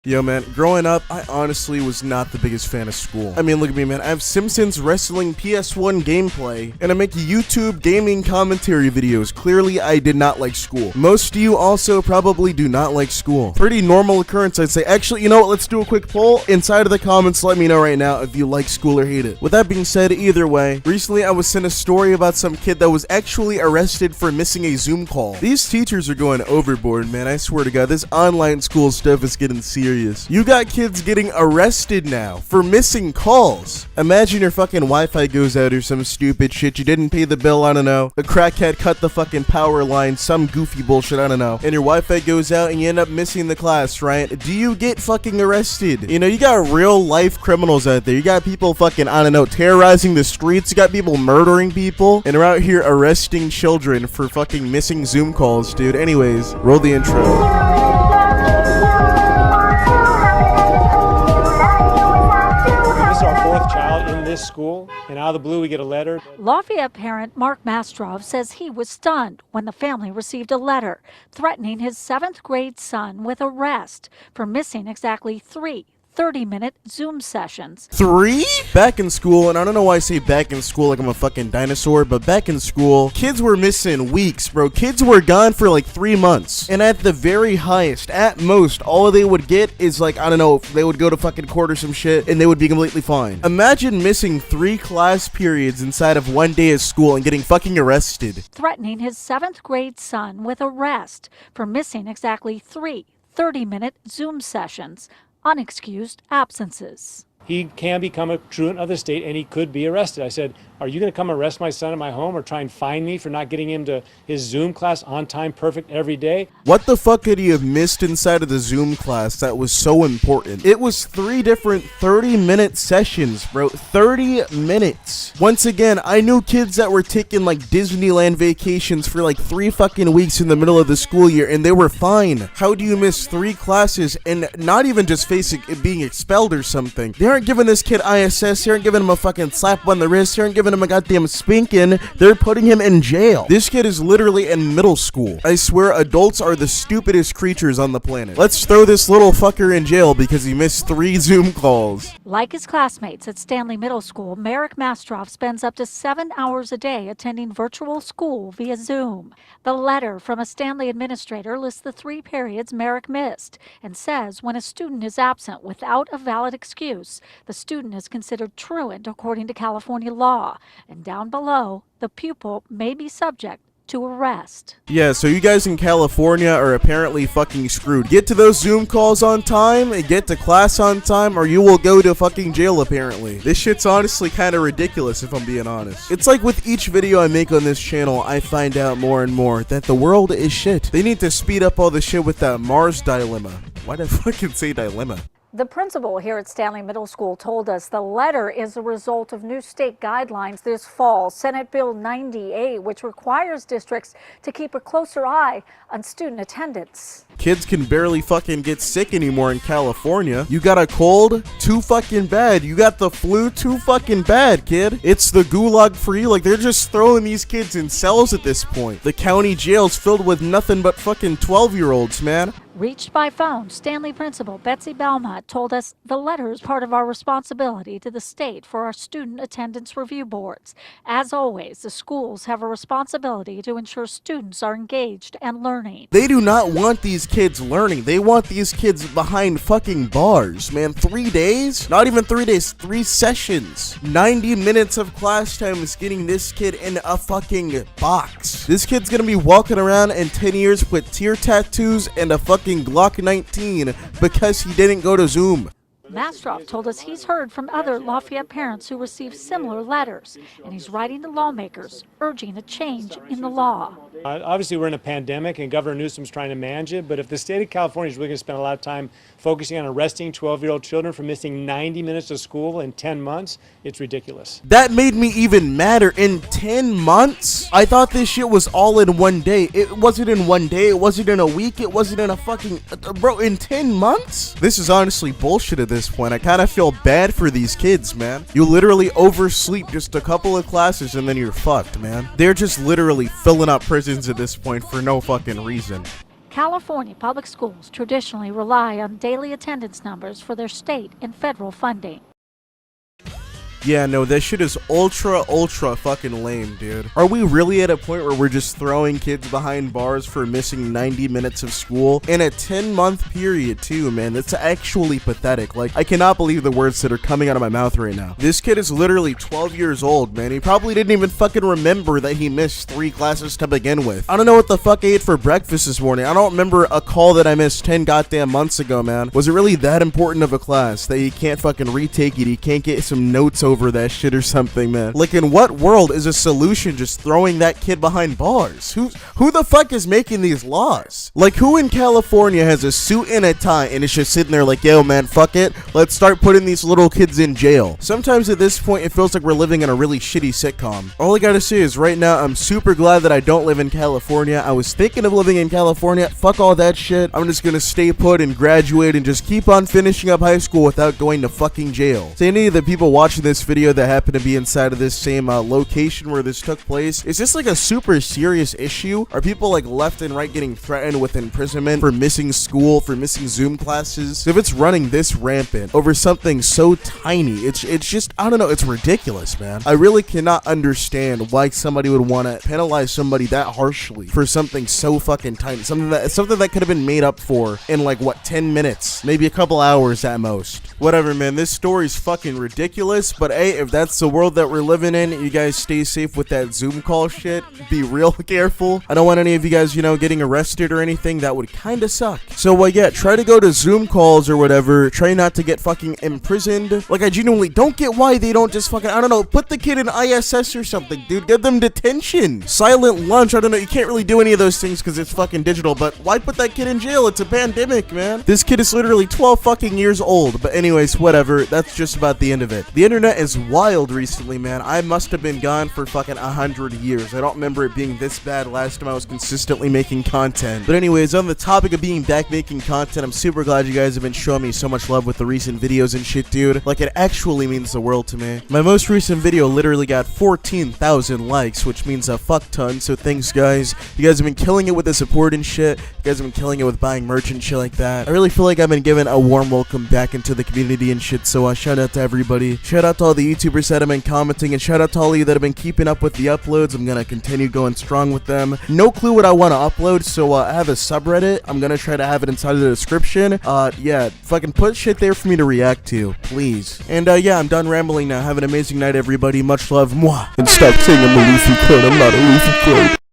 Yo, man, growing up, I honestly was not the biggest fan of school. I mean, look at me, man. I have Simpsons Wrestling PS1 gameplay, and I make YouTube gaming commentary videos. Clearly, I did not like school. Most of you also probably do not like school. Pretty normal occurrence, I'd say. Actually, you know what? Let's do a quick poll. Inside of the comments, let me know right now if you like school or hate it. With that being said, either way, recently I was sent a story about some kid that was actually arrested for missing a Zoom call. These teachers are going overboard, man. I swear to God, this online school stuff is getting serious. You got kids getting arrested now for missing calls. Imagine your fucking Wi-Fi goes out or some stupid shit. You didn't pay the bill, I don't know. The crackhead cut the fucking power line, some goofy bullshit, I don't know. And your Wi-Fi goes out and you end up missing the class, right? Do you get fucking arrested? You know, you got real life criminals out there. You got people fucking, I don't know, terrorizing the streets. You got people murdering people. And they're out here arresting children for fucking missing Zoom calls, dude. Anyways, roll the intro. School, and out of the blue we get a letter. Lafayette parent Mark Mastrov says he was stunned when the family received a letter threatening his 7th grade son with arrest for missing exactly 3 30-minute Zoom sessions. 3? Back in school, and I don't know why I say back in school like I'm a fucking dinosaur, but back in school, kids were missing weeks, bro. Kids were gone for like 3 months. And at the very highest, at most, all they would get is like, I don't know, they would go to fucking court or some shit, and they would be completely fine. Imagine missing 3 class periods inside of 1 day of school and getting fucking arrested. Threatening his 7th grade son with arrest for missing exactly 3 30-minute Zoom sessions. Unexcused absences. He can become a truant of the state and he could be arrested. I said, are you going to come arrest my son at my home or try and fine me for not getting him to his Zoom class on time, perfect every day? What the fuck could he have missed inside of the Zoom class that was so important? It was 3 different 30-minute sessions, bro. 30 minutes. Once again, I knew kids that were taking like Disneyland vacations for like 3 fucking weeks in the middle of the school year and they were fine. How do you miss 3 classes and not even just facing being expelled or something? They aren't giving this kid ISS. They aren't giving him a fucking slap on the wrist. They aren't giving him a goddamn spanking. They're putting him in jail. This kid is literally in middle school. I swear adults are the stupidest creatures on the planet. Let's throw this little fucker in jail because he missed 3 Zoom calls. Like his classmates at Stanley Middle School, Merrick Mastrov spends up to 7 hours a day attending virtual school via Zoom. The letter from a Stanley administrator lists the 3 periods Merrick missed and says when a student is absent without a valid excuse, the student is considered truant according to California law. And down below, the pupil may be subject to arrest. Yeah, so you guys in California are apparently fucking screwed. Get to those Zoom calls on time and get to class on time or you will go to fucking jail apparently. This shit's honestly kind of ridiculous if I'm being honest. It's like with each video I make on this channel, I find out more and more that the world is shit. They need to speed up all the shit with that Mars dilemma. Why did I fucking say dilemma? The principal here at Stanley Middle School told us the letter is a result of new state guidelines this fall, Senate Bill 98, which requires districts to keep a closer eye on student attendance. Kids can barely fucking get sick anymore in California. You got a cold? Too fucking bad. You got the flu? Too fucking bad, kid. It's the gulag for you. Like, they're just throwing these kids in cells at this point. The county jail's filled with nothing but fucking 12-year-olds, man. Reached by phone, Stanley Principal Betsy Belmont told us the letter is part of our responsibility to the state for our student attendance review boards. As always, the schools have a responsibility to ensure students are engaged and learning. They do not want these kids learning. They want these kids behind fucking bars, man. 3 days? Not even 3 days, 3 sessions. 90 minutes of class time is getting this kid in a fucking box. This kid's gonna be walking around in 10 years with tear tattoos and a fucking Glock 19 because he didn't go to Zoom. Mastrov told us he's heard from other Lafayette parents who received similar letters, and he's writing to lawmakers urging a change in the law. Obviously, we're in a pandemic and Governor Newsom's trying to manage it, but if the state of California is really going to spend a lot of time focusing on arresting 12-year-old children for missing 90 minutes of school in 10 months, it's ridiculous. That made me even madder. In 10 months? I thought this shit was all in 1 day. It wasn't in 1 day. It wasn't in a week. It wasn't in a fucking... Bro, in 10 months? This is honestly bullshit at this point. I kind of feel bad for these kids, man. You literally oversleep just a couple of classes and then you're fucked, man. They're just literally filling up prisons at this point for no fucking reason. California public schools traditionally rely on daily attendance numbers for their state and federal funding. Yeah, no, that shit is ultra fucking lame, dude. Are we really at a point where we're just throwing kids behind bars for missing 90 minutes of school in a 10-month period too, man? That's actually pathetic. Like, I cannot believe the words that are coming out of my mouth right now. This kid is literally 12 years old, man. He probably didn't even fucking remember that he missed 3 classes to begin with. I don't know what the fuck I ate for breakfast this morning. I don't remember a call that I missed 10 goddamn months ago, man. Was it really that important of a class that he can't fucking retake it? He can't get some notes over that shit or something, man? Like, in what world is a solution just throwing that kid behind bars? Who the fuck is making these laws? Like, who in California has a suit and a tie and is just sitting there like, yo, man, fuck it, let's start putting these little kids in jail? Sometimes at this point it feels like we're living in a really shitty sitcom. All I gotta say is right now I'm super glad that I don't live in California. I was thinking of living in California. Fuck all that shit. I'm just gonna stay put and graduate and just keep on finishing up high school without going to fucking jail. To any of the people watching this video that happen to be inside of this same location where this took place, is this like a super serious issue? Are people like left and right getting threatened with imprisonment for missing school, for missing Zoom classes? If it's running this rampant over something so tiny, it's just, I don't know, it's ridiculous, man. I really cannot understand why somebody would want to penalize somebody that harshly for something so fucking tiny, something that could have been made up for in like what, 10 minutes, maybe a couple hours at most. Whatever, man, this story's fucking ridiculous, but hey, if that's the world that we're living in, you guys stay safe with that Zoom call shit. Be real careful. I don't want any of you guys, you know, getting arrested or anything. That would kind of suck. So, yeah, try to go to Zoom calls or whatever. Try not to get fucking imprisoned. Like, I genuinely don't get why they don't just fucking, I don't know, put the kid in ISS or something, dude. Give them detention. Silent lunch. I don't know. You can't really do any of those things because it's fucking digital, but why put that kid in jail? It's a pandemic, man. This kid is literally 12 fucking years old. But anyways, whatever. That's just about the end of it. The internet is wild recently, man. I must have been gone for fucking 100 years. I don't remember it being this bad last time I was consistently making content. But anyways, on the topic of being back making content, I'm super glad you guys have been showing me so much love with the recent videos and shit, dude. Like, it actually means the world to me. My most recent video literally got 14,000 likes, which means a fuck ton, so thanks, guys. You guys have been killing it with the support and shit. You guys have been killing it with buying merch and shit like that. I really feel like I've been given a warm welcome back into the community and shit, so shout out to everybody. Shout out to all the YouTubers that have been commenting, and shout out to all of you that have been keeping up with the uploads. I'm gonna continue going strong with them. No clue what I want to upload, so I have a subreddit. I'm gonna try to have it inside of the description. Yeah, fucking put shit there for me to react to, please. And yeah, I'm done rambling now. Have an amazing night, everybody. Much love, mwah. And stop saying I'm a Luffy clone. I'm not a Luffy clone.